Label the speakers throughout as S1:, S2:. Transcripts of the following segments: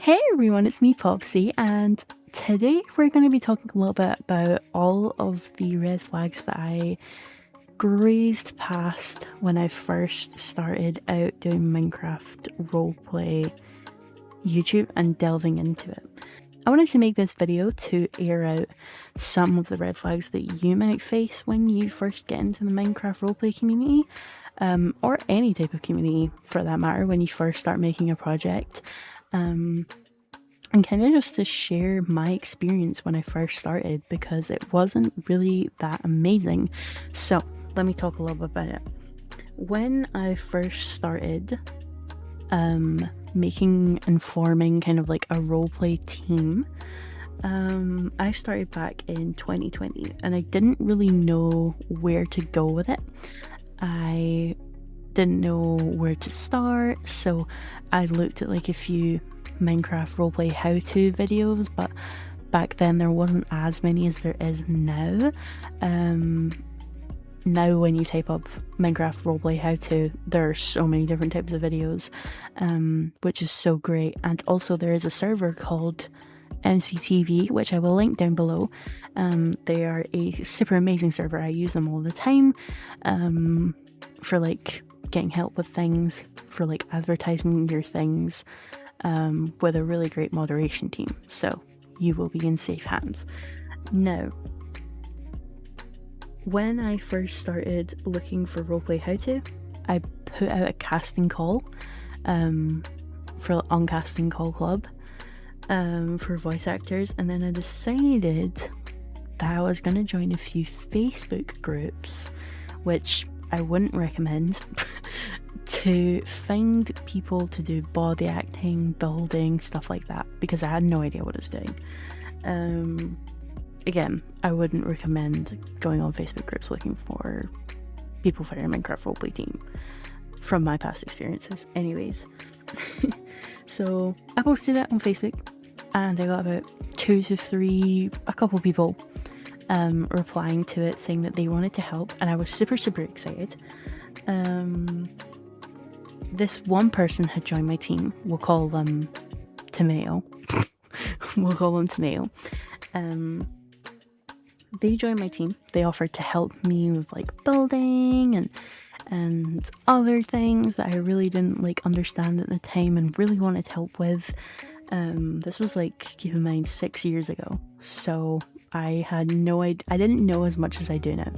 S1: Hey everyone, it's me Popsy, and today we're going to be talking a little bit about all of the red flags that I grazed past when I first started out doing Minecraft roleplay YouTube and delving into it. I wanted to make this video to air out some of the red flags that you might face when you first get into the Minecraft roleplay community, or any type of community for that matter when you first start making a project. And kind of just to share my experience when I first started, because it wasn't really that amazing. So let me talk a little bit about it. When I first started making and forming kind of like a roleplay team, I started back in 2020 and I didn't really know where to go with it. I didn't know where to start, so I looked at like a few Minecraft roleplay how-to videos, but back then there wasn't as many as there is now. Now when you type up Minecraft roleplay how-to, there are so many different types of videos, which is so great. And also there is a server called MCTV, which I will link down below. They are a super amazing server. I use them all the time for like getting help with things, for like advertising your things, with a really great moderation team, so you will be in safe hands. Now, when I first started looking for roleplay how-to, I put out a casting call for on Casting Call Club for voice actors, and then I decided that I was going to join a few Facebook groups, which I wouldn't recommend, to find people to do body acting, building, stuff like that, because I had no idea what I was doing. Again, I wouldn't recommend going on Facebook groups looking for people for your Minecraft roleplay team, from my past experiences. Anyways, so I posted it on Facebook and I got about a couple people replying to it saying that they wanted to help, and I was super excited. This one person had joined my team. We'll call them Tomato. They joined my team. They offered to help me with like building and other things that I really didn't like understand at the time and really wanted help with. This was like, keep in mind, 6 years ago, so I had no idea. I didn't know as much as I do now.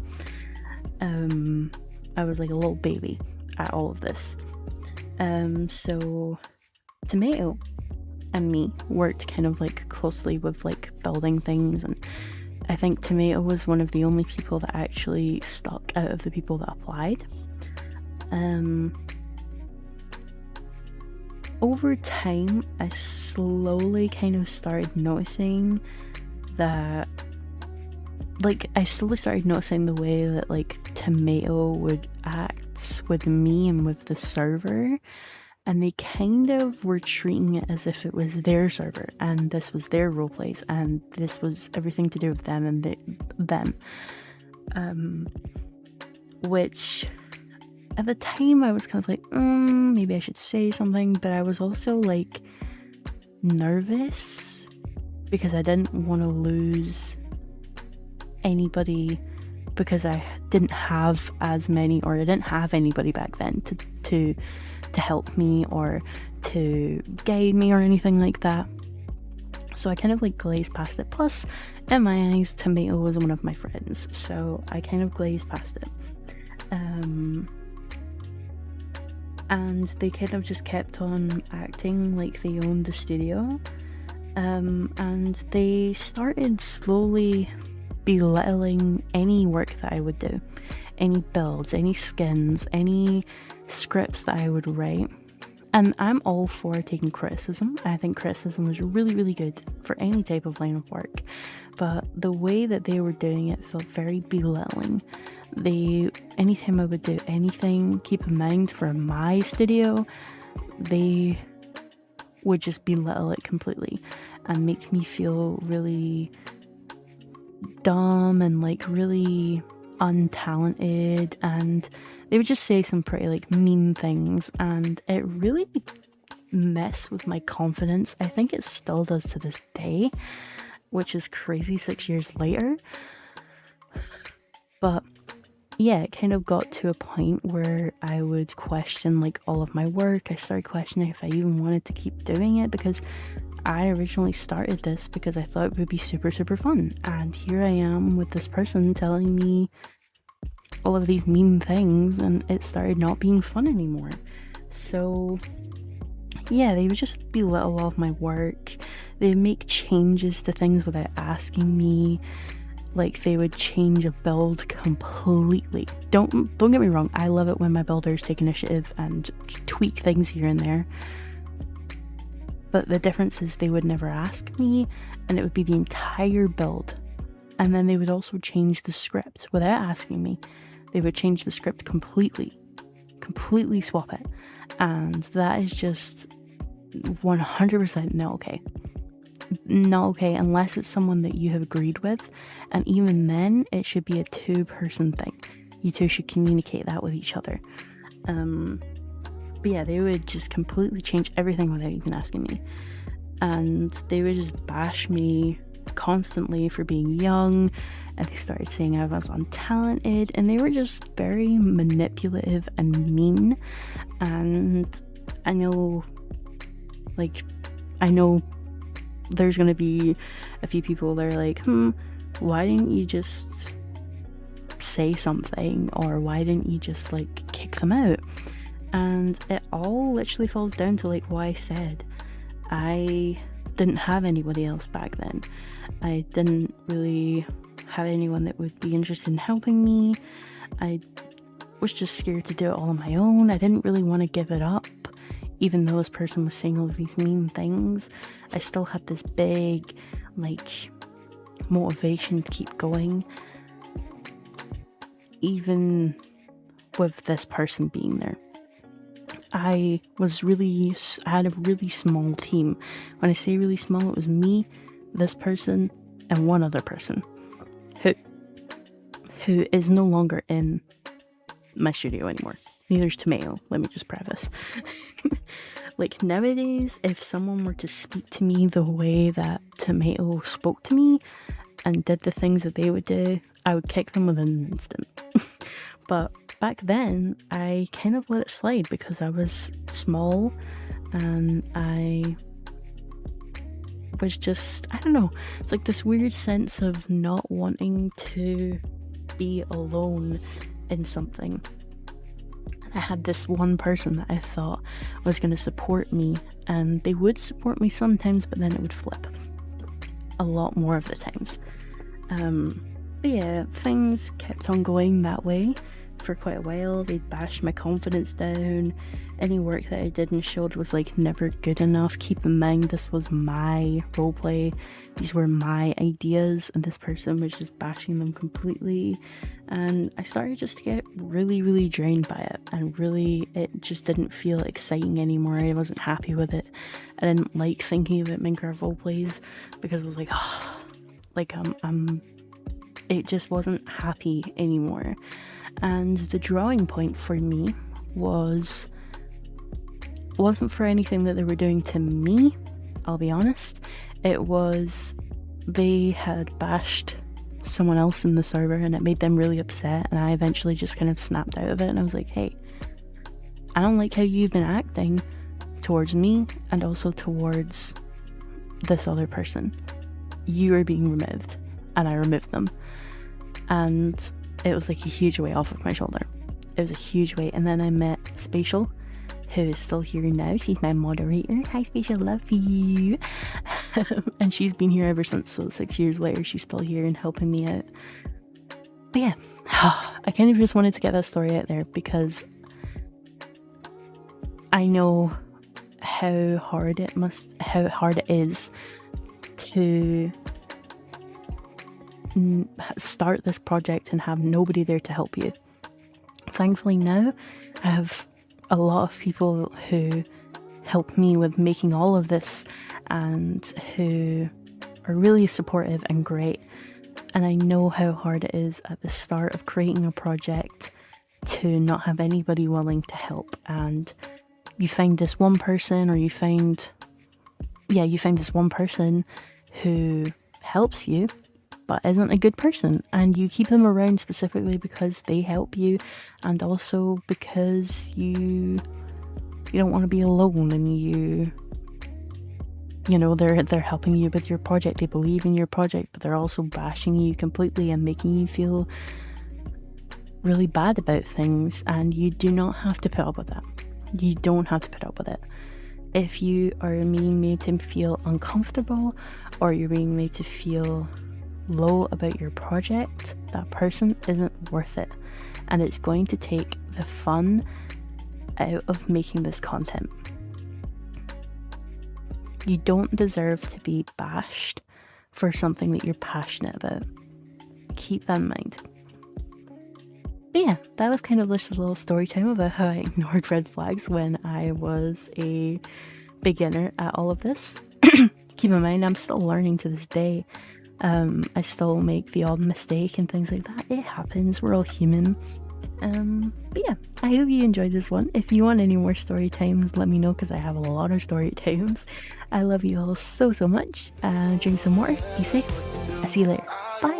S1: I was like a little baby at all of this. So Tomato and me worked kind of like closely with like building things, and I think Tomato was one of the only people that actually stuck out of the people that applied. Over time, I slowly kind of started noticing that, the way that like Tomato would act with me and with the server, and they kind of were treating it as if it was their server and this was their roleplays and this was everything to do with them and them. Which at the time I was kind of like, maybe I should say something, but I was also like nervous because I didn't want to lose anybody, because I didn't have as many, or I didn't have anybody back then to help me or to guide me or anything like that. So I kind of like glazed past it. Plus, in my eyes, Tomato was one of my friends, so I kind of glazed past it. And they kind of just kept on acting like they owned the studio. And they started slowly belittling any work that I would do, any builds, any skins, any scripts that I would write. And I'm all for taking criticism. I think criticism is really good for any type of line of work, but the way that they were doing it felt very belittling. Anytime I would do anything, keep in mind for my studio, they would just belittle it completely and make me feel really dumb and like really untalented, and they would just say some pretty like mean things, and it really mess with my confidence. I think it still does to this day, which is crazy 6 years later. But yeah, it kind of got to a point where I would question like all of my work. I started questioning if I even wanted to keep doing it, because I originally started this because I thought it would be super, super fun. And here I am with this person telling me all of these mean things, and it started not being fun anymore. So yeah, they would just belittle all of my work. They would make changes to things without asking me. Like, they would change a build completely. Don't get me wrong, I love it when my builders take initiative and tweak things here and there. But the difference is they would never ask me, and it would be the entire build. And then they would also change the script without asking me. They would change the script completely swap it. And that is just 100% not okay. Not okay unless it's someone that you have agreed with, and even then it should be a two-person thing. You two should communicate that with each other. But yeah, they would just completely change everything without even asking me, and they would just bash me constantly for being young, and they started saying I was untalented, and they were just very manipulative and mean. And I know there's gonna be a few people that are like, why didn't you just say something, or why didn't you just like kick them out? And it all literally falls down to like what I said. I didn't have anybody else back then. I didn't really have anyone that would be interested in helping me. I was just scared to do it all on my own. I didn't really want to give it up. Even though this person was saying all of these mean things, I still had this big, like, motivation to keep going. Even with this person being there. I had a really small team. When I say really small, it was me, this person, and one other person. Who is no longer in my studio anymore. Neither's Tomato, let me just preface. Like, nowadays, if someone were to speak to me the way that Tomato spoke to me and did the things that they would do, I would kick them within an instant. But back then, I kind of let it slide because I was small and I was just, I don't know, it's like this weird sense of not wanting to be alone in something. I had this one person that I thought was going to support me, and they would support me sometimes, but then it would flip a lot more of the times. But yeah, things kept on going that way for quite a while. They'd bash my confidence down. Any work that I did and showed was like never good enough. Keep in mind, this was my roleplay. These were my ideas, and this person was just bashing them completely. And I started just to get really, really drained by it, and really, it just didn't feel exciting anymore. I wasn't happy with it. I didn't like thinking about Minecraft roleplays because it was like, it just wasn't happy anymore. And the drawing point for me wasn't for anything that they were doing to me, I'll be honest. It was they had bashed someone else in the server, and it made them really upset, and I eventually just kind of snapped out of it, and I was like, hey, I don't like how you've been acting towards me and also towards this other person. You are being removed. And I removed them, and it was like a huge weight off of my shoulder. It was a huge weight. And then I met Spatial, who is still here now. She's my moderator. Hi Spatial, love you. And she's been here ever since, so 6 years later she's still here and helping me out. But yeah, I kind of just wanted to get that story out there because I know how hard it is to start this project and have nobody there to help you. Thankfully now I have a lot of people who help me with making all of this and who are really supportive and great. And I know how hard it is at the start of creating a project to not have anybody willing to help and you find this one person, or you find this one person who helps you but isn't a good person, and you keep them around specifically because they help you, and also because you don't want to be alone, and you know, they're helping you with your project, they believe in your project, but they're also bashing you completely and making you feel really bad about things, and you do not have to put up with that. You don't have to put up with it. If you are being made to feel uncomfortable, or you're being made to feel low about your project, that person isn't worth it, and it's going to take the fun out of making this content. You don't deserve to be bashed for something that you're passionate about. Keep that in mind. But yeah, that was kind of just a little story time about how I ignored red flags when I was a beginner at all of this. Keep in mind, I'm still learning to this day. I still make the odd mistake and things like that. It happens, we're all human. But yeah, I hope you enjoyed this one. If you want any more story times, let me know, because I have a lot of story times. I love you all so much. Drink some water, be safe. I'll see you later. Bye.